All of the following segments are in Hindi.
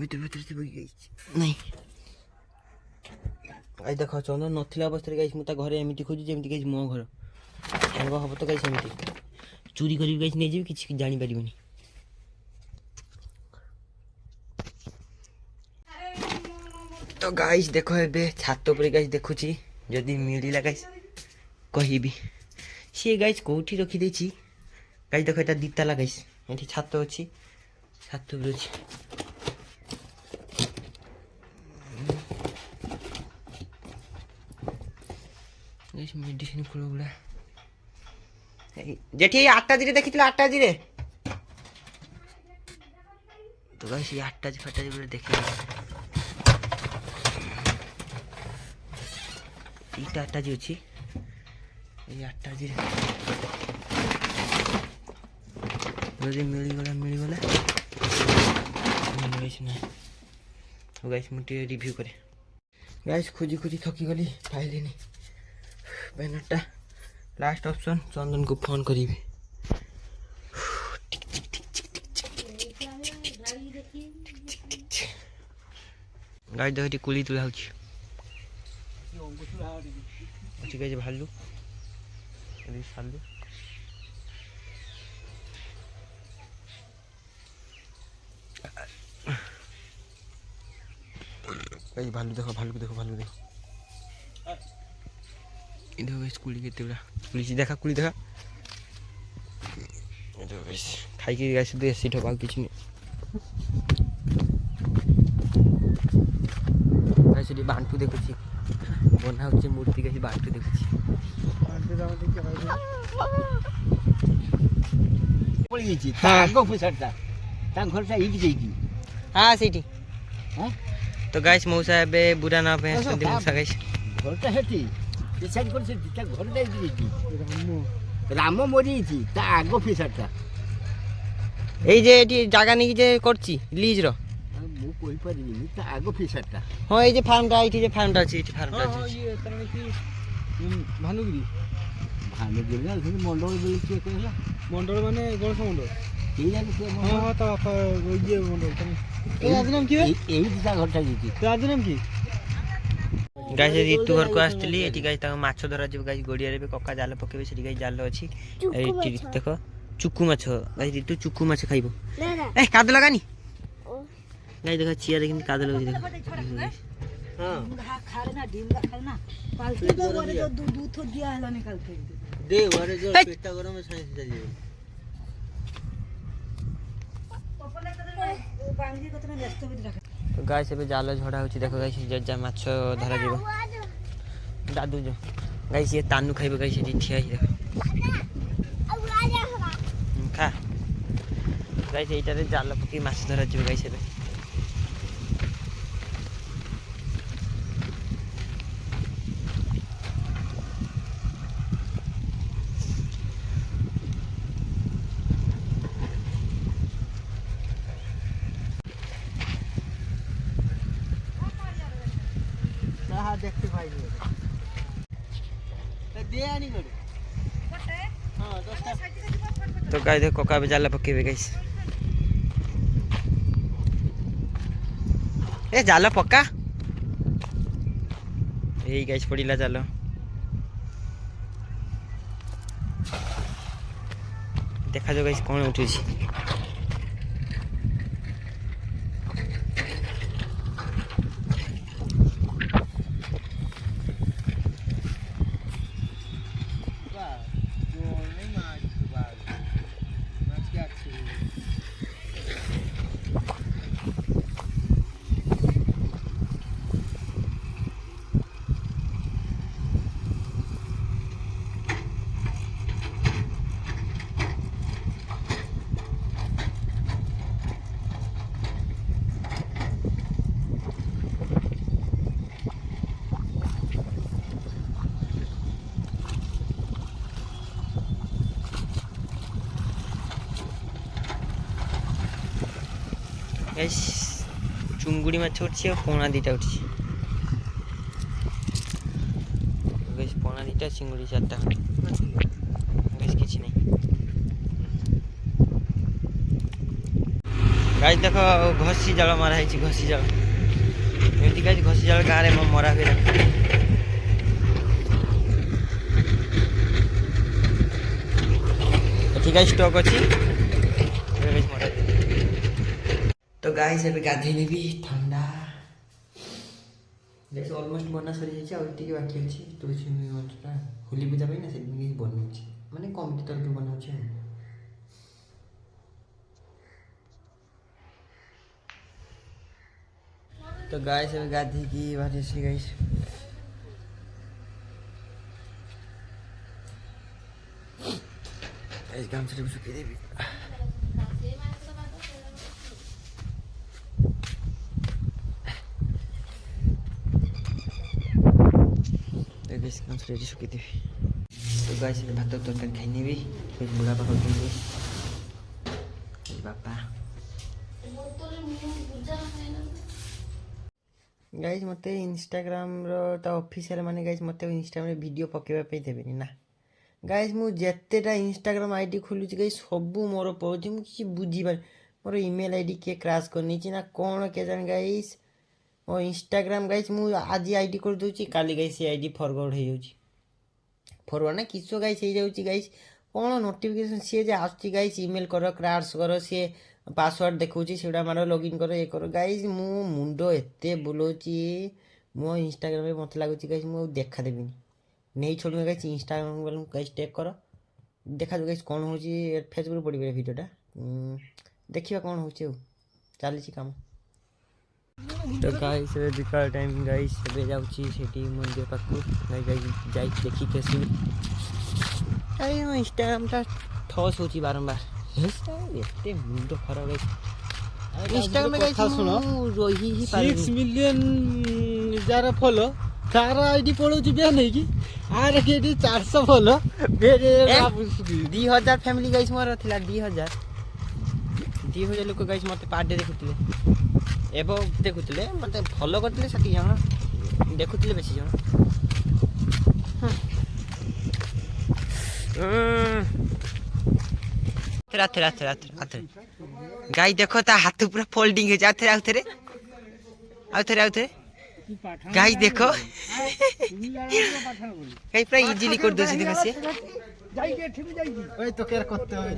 ଭିତରେ ଭିତରେ ବହି ଯାଇଛି ନାଇଁ ଗାଇସ୍ ଦେଖ ଚନ୍ଦନ ନଥିଲା ଅବସ୍ଥାରେ ଗାଇସ୍ ମୁଁ ତା ଘରେ ଏମିତି ଖୋଜୁଛି ଯେମିତି ଗାଇସ୍ ମୋ ଘର ସାଙ୍ଗ ହବ ତ ଗାଇସ୍ ଏମିତି ଚୋରି କରିବି ଗାଇସ୍ ନେଇଯିବି କିଛି ଜାଣିପାରିବନି। तो गाइस देखो एबे छात पर गाइस देखुची जदि मिलिला गाइस कहिबी सी गाइस कोठी रखी देछि गाइस देखो एटा दिताला गाइस एठी छात अछि छात पर अछि गाइस मेडिसिन फुल गुला जेठी 8टा जिरे देखितला 8टा जिरे तो गाइस ये 8टा जी फटा जी देखि এইটা 8টা জি ଅଛି এই 8টা জি যদি ମିଳିଗଲା ଗାଇସ୍ ନା ହଉ ଗାଇସ୍ ମୁଁ ଟିକେ ରିଭ୍ୟୁ କରେ ଗାଇସ୍ ଖୋଜି ଖୋଜି ଥକି ଗଲି ପାଇଲିନି ବ୍ୟାନରଟା ଲାଷ୍ଟ ଅପସନ୍ ଚନ୍ଦନକୁ ଫୋନ୍ କରିବି ଗାଇସ୍ ଦେଖ ଏଠି କୁଳି ତୁଳା ହେଉଛି ठीक है भालू सालू भालू देखो भालू देखो भालू देखो इधर गाइस कुली केते बड़ा कुली देखा कुली देखा इधर गाइस खाई के गाइस दे सीट हो किछ नहीं गाइस ये बांटू देखो छी बना होची मूर्ति के बांटू देखो छी बांटू राम देखि पड़ी छी आगो फुसटता ता घरटा इति जेकी हां सेठी हां तो गाइस मौसा बे बुरा ना पे संदि मौसा गाइस घरटा हेटी डिसाइड कर से ता घरटा इति जेकी राम मरी छी ता आगो फुसटता এই যে এটি জায়গা নেকি যে করছি লিজ র মু কই পারিনি তা আগো ফিসারটা হ্যাঁ এই যে ফার্মটা এইটি যে ফার্মটা আছে এইটি ফার্মটা আছে হ্যাঁ এই তার মানে কি ভানুগিরি না কিন্তু মন্ডল বলে কি কইলা মন্ডল মানে গণেশ মন্ডল এই জানি কি হ্যাঁ হ্যাঁ তা ওই যে মন্ডল এই আজ নাম কি এই দিটা ঘরটা দিতি তো আজ নাম কি গাইস ঋতু ঘর को आस्तली एटी गाइस ता माछ धरा जे गाइस गडिया रे कक्का जाल पकेबे सेटी गाइस जाल अछि एटी देखो चुकू माछ गाइस ऋतु चुकू माछ खाइबो ए काद लगानी गाइस देखो चिया देखिन काद लगे देखो हां खाले ना डिमला खाले ना पालते तो बोले तो दूध तो दिया हला निकाल के दे वारे जो पेटा गरम में साइंस दे दियो पपले तो बांगी को तो व्यस्त भी रखा तो गाइस एबे जाल झड़ा होची देखो गाइस जज्जा माछ धरा जीवो दादू जो गाइस ये तानु खाइबो गाइस एटी ठिया ही देखो खा गाइस एटारे जाल पकी माछ धरा जीवो गाइस एबे देखते भाई दे आनी गड़े हां 10टा तो गाइस देखो कोका पे जाल पकेबे गाइस ए जाल पक्का एई गाइस पड़िला जाल देखा जो गाइस कोन उठी छी गाइस चुंगुड़ी माछ उठी पोना दीटा उठी गाइस पोना दीटा चिंगुड़ी 4टा गाइस किछि नहीं गाइस देखो घसी जाल मरा है, घसी जाल एमती गाइस घसी जाल गाँव में मरा हुए ठीक है स्टॉक अच्छी। तो गाइस अभी गाधे भी ठंडा जैसे ऑलमोस्ट बना सरी जाए और टी बाकी अच्छी तुलसी मंत्रटा होली पूजा ना से बनाऊँ माने कमिटी तरफ बनाऊँ। तो गाइस अभी गाधी की बात ऐसी गाइस इस काम से सुखी देवी इस काम से सुखी देवी। तो गाइस भात तरकारी खाई नेबी बुढ़ा पापा बापा गाइस मत इंस्टाग्राम ऑफिशियल माने गाइस मत इंस्टाग्राम वीडियो पकेबा देबेनी ना गाइस मु जेतेटा इंस्टाग्राम आईडी खोलुची गाइस सबू मोर पड़ुची मु किसी बुझी पार मोर ईमेल आईडी के क्रैश करनी ना कौन के जान गाइस मो इंस्टाग्राम गाइस मु आज आईडी कर दूची काली गाइस ये आईडी फॉरवर्ड हो जाउची फॉरवर्ड ना किसो गाइस हो जाउची गाइस कौन नोटिफिकेशन सी जे आछी गाइस ईमेल करो क्रैश करो सी पासवर्ड देखौची सेडा मारो लॉगिन करो ये करो गाइस मु मुंडो एते बुलोची मो इंस्टाग्राम में मत लागुची गाइस मु देखा देबिनी नहीं छोड़ गाइस इंस्टाग्राम वाला गाइस टैग करो देखा गाइस कौन होची फेसबुक पड़ी बे वीडियोटा देखिबा कौन होची चली काम। तो गाइस बिकाल टाइम गाइस ए जाउची सेठी मंदिर पाखु गाइस जाई देखि केसी अरे इंस्टाग्राम ता ठोस होची बारंबार एते मुंडो खराब गाइस इंस्टाग्राम में गाइस सुनो रोही ही 6 मिलियन जार फॉलो तार आईडी पड़ोची बे नहीं की आर केडी 400 फॉलो बेरे 2000 फैमिली गाइस मोर थिला 2000 लोक गाइस मते पार्ट दे देखुतिले एबो देखुतिले मते फॉलो करतिले 60 जण देखुतिले बेसी जण रात गाई देखो ता हाथ पूरा फोल्डिंग है जाते आउथरे गाई देखो गाई पूरा इजीली कर दोसी देखो से जाई के ठिम जाई ओए तो केर करते होय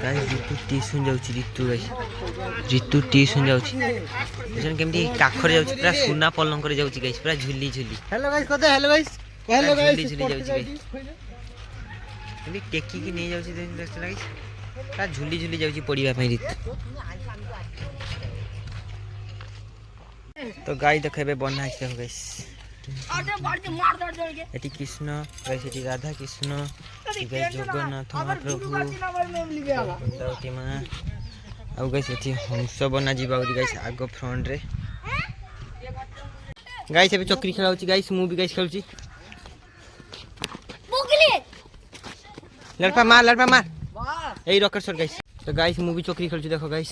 गाइस रितु ट्यूशन जाउची रितु ट्यूशन जाउची जन केमती काखर जाउची पूरा सुना पलंग करे जाउची गाइस पूरा झुली हेलो गाइस कहते हेलो गाइस झुली जाउची अभी टेकी की नहीं जाउची देख गाइस पूरा झुली जाउची पड़ीबा पई रितु। तो गाई देखेबे बना है देखो गाइस एटी कृष्ण गाइस एटी राधा कृष्ण गाइस जगन्नाथ महाप्रभु द्रौपदी मां आ गाइस एटी हंस बना जीवा गाइस आगो फ्रंट रे गाइस एबे चक्री खेला होची गाइस मु भी गाइस खेलुची लड़पा मार ए रॉकेट शॉट गाइस। तो गाइस मु भी चक्री खेलुची देखो गाइस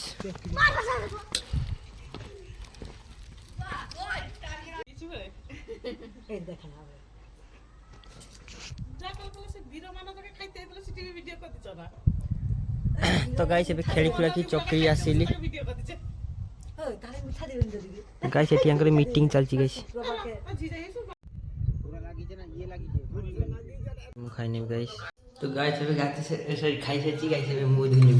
तो गाइस एबे खेली खुला की चक्री आसीली गाइस एटी अंकर मीटिंग चलची गाइस मु खाइने गाइस। तो गाइस एबे गाते से सॉरी खाइ से गाइस एबे मु धुनी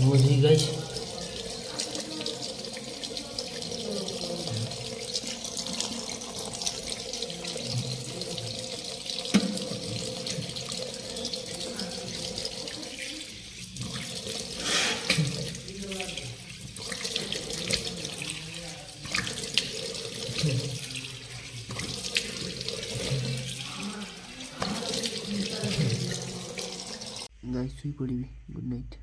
मुझे गाइस गाइस सुई पड़ी गुड नाइट।